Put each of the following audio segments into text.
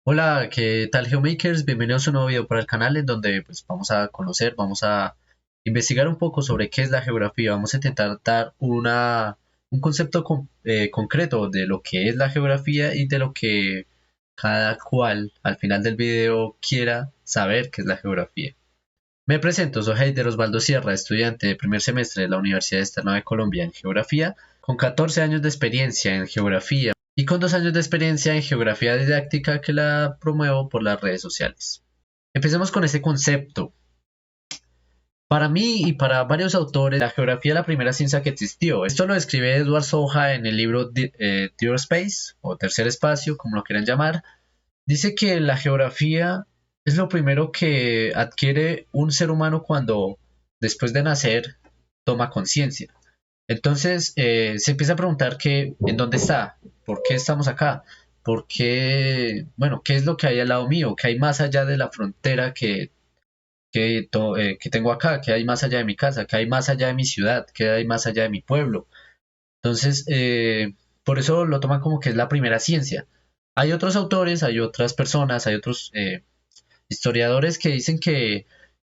Hola, ¿qué tal Geomakers? Bienvenidos a un nuevo video para el canal en donde pues, vamos a conocer, vamos a investigar un poco sobre qué es la geografía. Vamos a intentar dar un concepto concreto de lo que es la geografía y de lo que cada cual al final del video quiera saber qué es la geografía. Me presento, soy Heider Osvaldo Sierra, estudiante de primer semestre de la Universidad Externa de Colombia en Geografía, con 14 años de experiencia en geografía y con 2 años de experiencia en geografía didáctica que la promuevo por las redes sociales. Empecemos con este concepto. Para mí y para varios autores, la geografía es la primera ciencia que existió. Esto lo describe Edward Soja en el libro Deep Space o Tercer Espacio, como lo quieran llamar. Dice que la geografía es lo primero que adquiere un ser humano cuando, después de nacer, toma conciencia. Entonces se empieza a preguntar que en dónde está, por qué estamos acá, por qué, bueno, qué es lo que hay al lado mío, qué hay más allá de la frontera que tengo acá, qué hay más allá de mi casa, qué hay más allá de mi ciudad, qué hay más allá de mi pueblo. Entonces, por eso lo toman como que es la primera ciencia. Hay otros autores, hay otras personas, hay otros historiadores que dicen que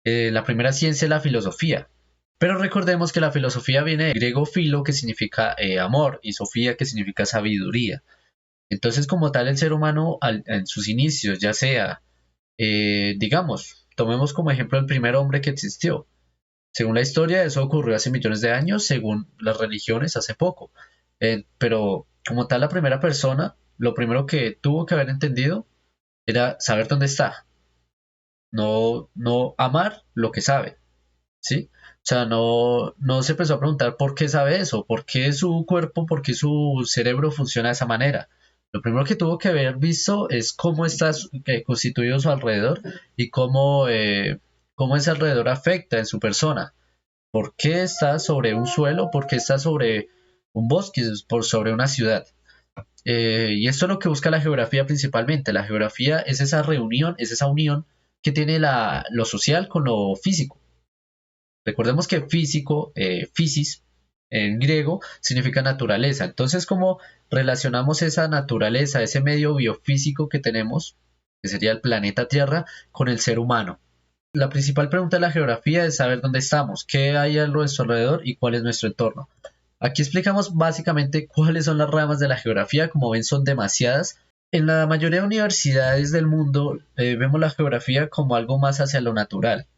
la primera ciencia es la filosofía. Pero recordemos que la filosofía viene del griego filo, que significa amor, y sofía, que significa sabiduría. Entonces, como tal, el ser humano en sus inicios, ya sea, digamos, tomemos como ejemplo el primer hombre que existió. Según la historia, eso ocurrió hace millones de años, según las religiones, hace poco. Pero como tal, la primera persona, lo primero que tuvo que haber entendido era saber dónde está, no amar lo que sabe. ¿Sí? O sea, no se empezó a preguntar por qué sabe eso, por qué su cuerpo, por qué su cerebro funciona de esa manera. Lo primero que tuvo que haber visto es cómo está constituido su alrededor y cómo ese alrededor afecta en su persona. ¿Por qué está sobre un suelo? ¿Por qué está sobre un bosque? Sobre una ciudad. Y esto es lo que busca la geografía principalmente. La geografía es esa reunión, es esa unión que tiene lo social con lo físico. Recordemos que físico, physis, en griego, significa naturaleza. Entonces, ¿cómo relacionamos esa naturaleza, ese medio biofísico que tenemos, que sería el planeta Tierra, con el ser humano? La principal pregunta de la geografía es saber dónde estamos, qué hay a nuestro alrededor y cuál es nuestro entorno. Aquí explicamos básicamente cuáles son las ramas de la geografía. Como ven, son demasiadas. En la mayoría de universidades del mundo vemos la geografía como algo más hacia lo natural.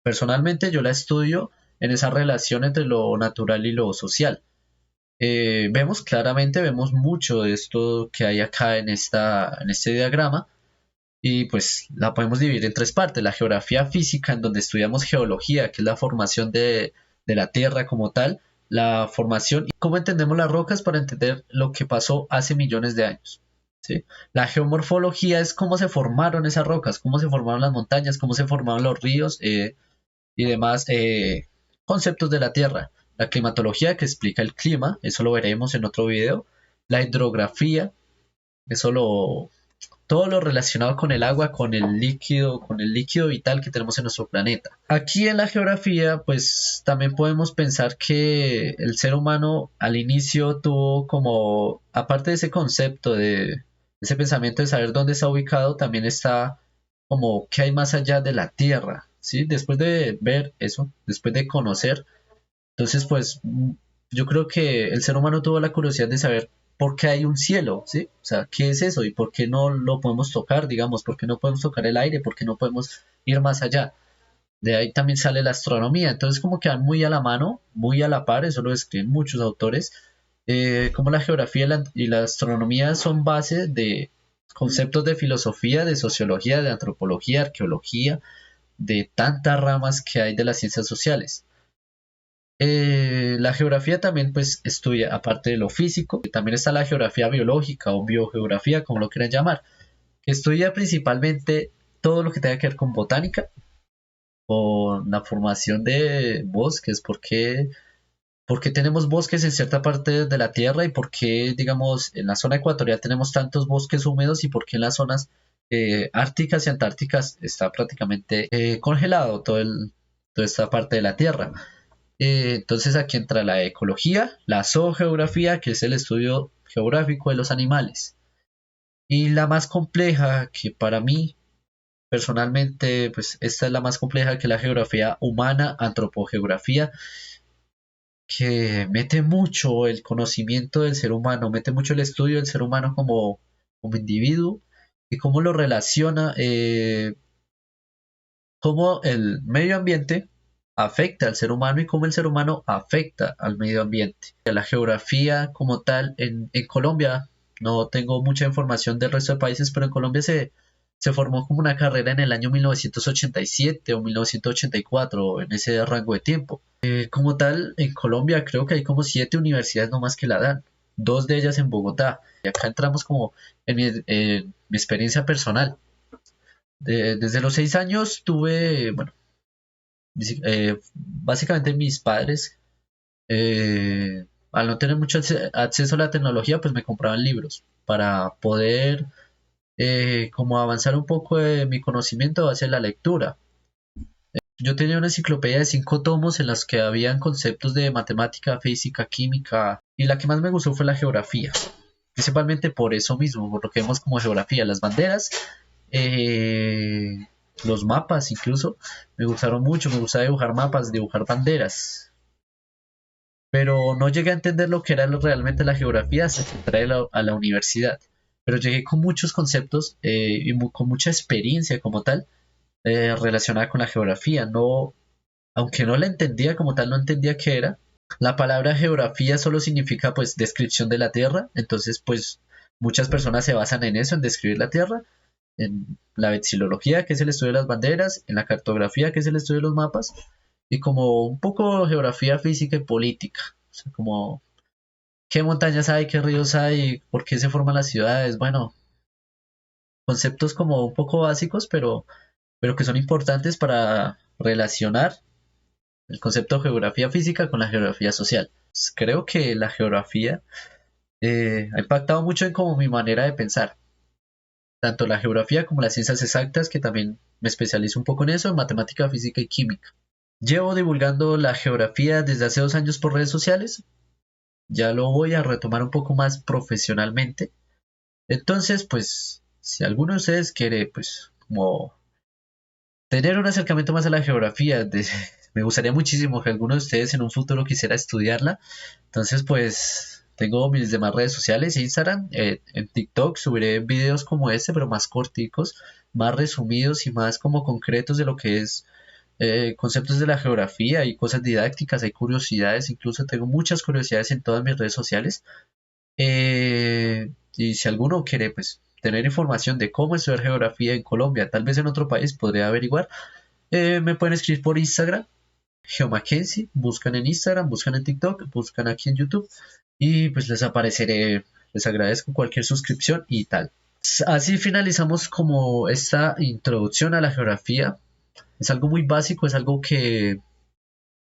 Personalmente yo la estudio en esa relación entre lo natural y lo social. Vemos claramente, vemos mucho de esto que hay acá en este diagrama y pues la podemos dividir en tres partes. La geografía física, en donde estudiamos geología, que es la formación de la Tierra como tal, la formación y cómo entendemos las rocas para entender lo que pasó hace millones de años. ¿Sí? La geomorfología es cómo se formaron esas rocas, cómo se formaron las montañas, cómo se formaron los ríos, y demás conceptos de la Tierra. La climatología que explica el clima, eso lo veremos en otro video. La hidrografía, eso todo lo relacionado con el agua, con el líquido vital que tenemos en nuestro planeta. Aquí en la geografía, pues también podemos pensar que el ser humano al inicio tuvo como, aparte de ese concepto de ese pensamiento de saber dónde está ubicado, también está como qué hay más allá de la Tierra, ¿sí? Después de ver eso, después de conocer, entonces pues yo creo que el ser humano tuvo la curiosidad de saber por qué hay un cielo, ¿sí? O sea, ¿qué es eso? ¿Y por qué no lo podemos tocar, digamos? ¿Por qué no podemos tocar el aire? ¿Por qué no podemos ir más allá? De ahí también sale la astronomía, entonces como que van muy a la mano, muy a la par, eso lo describen muchos autores, como la geografía y la astronomía son base de conceptos de filosofía, de sociología, de antropología, arqueología, de tantas ramas que hay de las ciencias sociales. La geografía también pues estudia, aparte de lo físico, también está la geografía biológica o biogeografía, como lo quieran llamar, que estudia principalmente todo lo que tenga que ver con botánica, con la formación de bosques, por qué tenemos bosques en cierta parte de la Tierra y por qué, digamos, en la zona ecuatorial tenemos tantos bosques húmedos y por qué en las zonas árticas y antárticas está prácticamente congelado toda esta parte de la Tierra. Entonces aquí entra la ecología, la zoogeografía, que es el estudio geográfico de los animales. Y la más compleja, que para mí personalmente, pues esta es la más compleja, que la geografía humana, antropogeografía, que mete mucho el conocimiento del ser humano, mete mucho el estudio del ser humano como individuo y cómo lo relaciona, cómo el medio ambiente afecta al ser humano y cómo el ser humano afecta al medio ambiente. La geografía como tal en Colombia, no tengo mucha información del resto de países, pero en Colombia se formó como una carrera en el año 1987 o 1984, en ese rango de tiempo. Como tal, en Colombia creo que hay como 7 universidades nomás que la dan, dos de ellas en Bogotá. Y acá entramos como en mi experiencia personal. Desde los 6 años tuve, bueno, básicamente mis padres, al no tener mucho acceso a la tecnología, pues me compraban libros para poder como avanzar un poco de mi conocimiento hacia la lectura. Yo tenía una enciclopedia de 5 tomos en las que habían conceptos de matemática, física, química, y la que más me gustó fue la geografía, principalmente por eso mismo, por lo que vemos como geografía, las banderas, eh, los mapas incluso, me gustaron mucho, me gustaba dibujar mapas, dibujar banderas, pero no llegué a entender lo que era realmente la geografía hasta que entré a la universidad, pero llegué con muchos conceptos y con mucha experiencia como tal relacionada con la geografía, no, aunque no la entendía como tal, no entendía qué era. La palabra geografía solo significa pues descripción de la Tierra, entonces pues muchas personas se basan en eso, en describir la Tierra, en la vexilología, que es el estudio de las banderas, en la cartografía, que es el estudio de los mapas, y como un poco geografía física y política, o sea, como qué montañas hay, qué ríos hay, por qué se forman las ciudades, bueno, conceptos como un poco básicos, pero que son importantes para relacionar el concepto de geografía física con la geografía social. Creo que la geografía ha impactado mucho en como mi manera de pensar, tanto la geografía como las ciencias exactas, que también me especializo un poco en eso, en matemática, física y química. Llevo divulgando la geografía desde hace 2 años por redes sociales, ya lo voy a retomar un poco más profesionalmente. Entonces, pues, si alguno de ustedes quiere, pues, como tener un acercamiento más a la geografía, me gustaría muchísimo que alguno de ustedes en un futuro quisiera estudiarla. Entonces, pues tengo mis demás redes sociales, Instagram, en TikTok subiré videos como este, pero más corticos, más resumidos y más como concretos de lo que es conceptos de la geografía y cosas didácticas, hay curiosidades, incluso tengo muchas curiosidades en todas mis redes sociales. Y si alguno quiere pues tener información de cómo estudiar geografía en Colombia, tal vez en otro país podría averiguar, me pueden escribir por Instagram, GeoMackenzie, buscan en Instagram, buscan en TikTok, buscan aquí en YouTube y pues les apareceré, les agradezco cualquier suscripción y tal. Así finalizamos como esta introducción a la geografía. Es algo muy básico, es algo que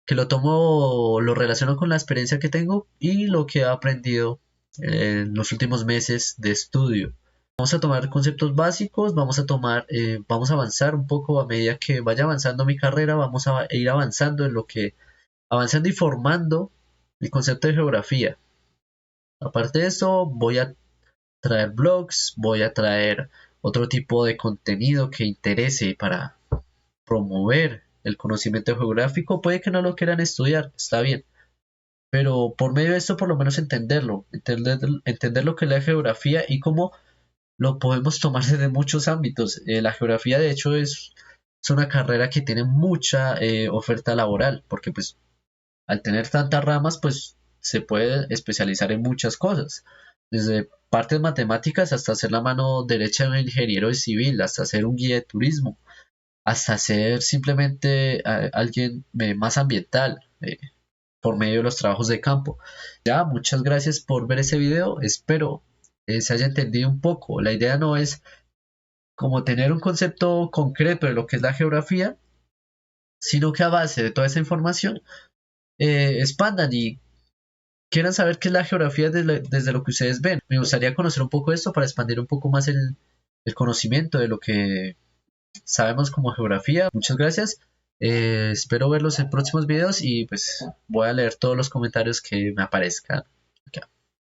lo tomo, lo relaciono con la experiencia que tengo y lo que he aprendido en los últimos meses de estudio. Vamos a tomar conceptos básicos, vamos a avanzar un poco a medida que vaya avanzando mi carrera, vamos a ir avanzando en lo que, avanzando y formando el concepto de geografía. Aparte de eso, voy a traer blogs, voy a traer otro tipo de contenido que interese para promover el conocimiento geográfico. Puede que no lo quieran estudiar, está bien, pero por medio de esto por lo menos entenderlo, entender lo que es la geografía y cómo lo podemos tomar desde muchos ámbitos. La geografía de hecho es una carrera que tiene mucha oferta laboral, porque pues al tener tantas ramas pues se puede especializar en muchas cosas, desde partes matemáticas hasta hacer la mano derecha de un ingeniero civil, hasta ser un guía de turismo, hasta ser simplemente alguien más ambiental. Por medio de los trabajos de campo. Ya, muchas gracias por ver ese video. Espero se haya entendido un poco. La idea no es como tener un concepto concreto de lo que es la geografía, sino que a base de toda esa información expandan y quieran saber qué es la geografía desde lo que ustedes ven. Me gustaría conocer un poco esto para expandir un poco más el conocimiento de lo que sabemos como geografía. Muchas gracias. Espero verlos en próximos videos y pues voy a leer todos los comentarios que me aparezcan.